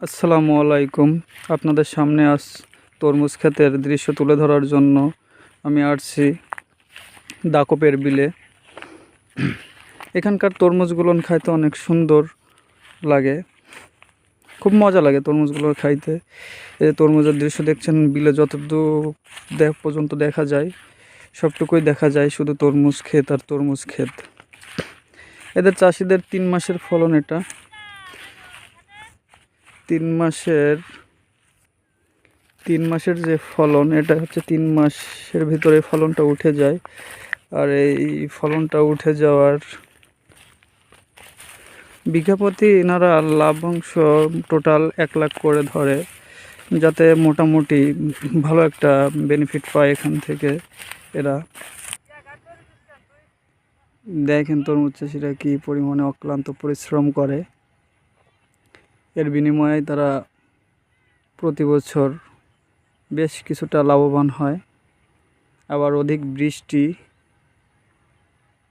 আসসালামু আলাইকুম। আপনাদের সামনে আজ তরমুজ ক্ষেতের দৃশ্য তুলে ধরার জন্য আমি আসছি দাকপের বিলে। এখানকার তরমুজগুলো খাইতে অনেক সুন্দর লাগে, খুব মজা লাগে তরমুজগুলো খাইতে। এই তরমুজের দৃশ্য দেখছেন, বিলে যতদূর পর্যন্ত দেখা যায় সবটুকুই দেখা যায় শুধু তরমুজ ক্ষেত আর তরমুজ ক্ষেত। এদের চাষিদের 3 মাসের ফলন এটা। 3 মাসের যে ফলন, এটা হচ্ছে 3 মাসের ভিতরে ফলনটা উঠে যায়। আর এই ফলনটা উঠে যাওয়ার বিঘা প্রতি এনারা লাভ্যাংশ টোটাল 1 লাখ করে ধরে, যাতে মোটামুটি ভালো একটা বেনিফিট পায় এখান থেকে এরা। দেখেন তরমুজ চাষিরা কী পরিমাণে অক্লান্ত পরিশ্রম করে, এর বিনিময়ে তারা প্রতি বছর বেশ কিছুটা লাভবান হয়। আবার অধিক বৃষ্টি,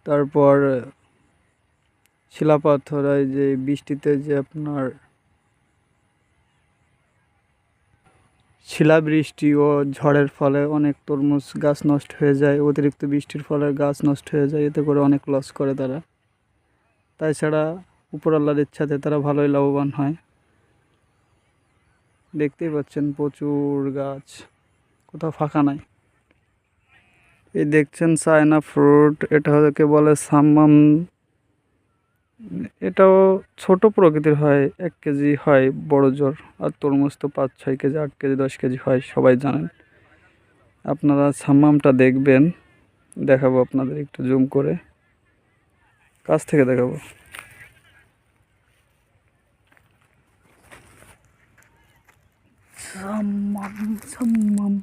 তারপর শিলাপাথর হয়, যে বৃষ্টিতে যে আপনার শিলাবৃষ্টি ও ঝড়ের ফলে অনেক তরমুজ গাছ নষ্ট হয়ে যায়। অতিরিক্ত বৃষ্টির ফলে গাছ নষ্ট হয়ে যায়, এতে করে অনেক লস করে তারা। তাছাড়া উপরআল্লাহর ইচ্ছাতে তারা ভালোই লাভবান হয়। দেখতেই পাচ্ছেন প্রচুর গাছ, কোথাও ফাঁকা নাই। এই দেখছেন চায়না ফ্রুট, এটা হচ্ছে বলে সাম্মাম। এটাও ছোট প্রকৃতির হয়, 1 কেজি হয় বড় জোর। আর তরমুজ তো 5-6 কেজি, 8 কেজি, 10 কেজি হয়, সবাই জানেন। আপনারা সাম্মামটা দেখবেন, দেখাবো আপনাদের একটু জুম করে, কাছ থেকে দেখাবো। সাম্মাম সাম্মাম।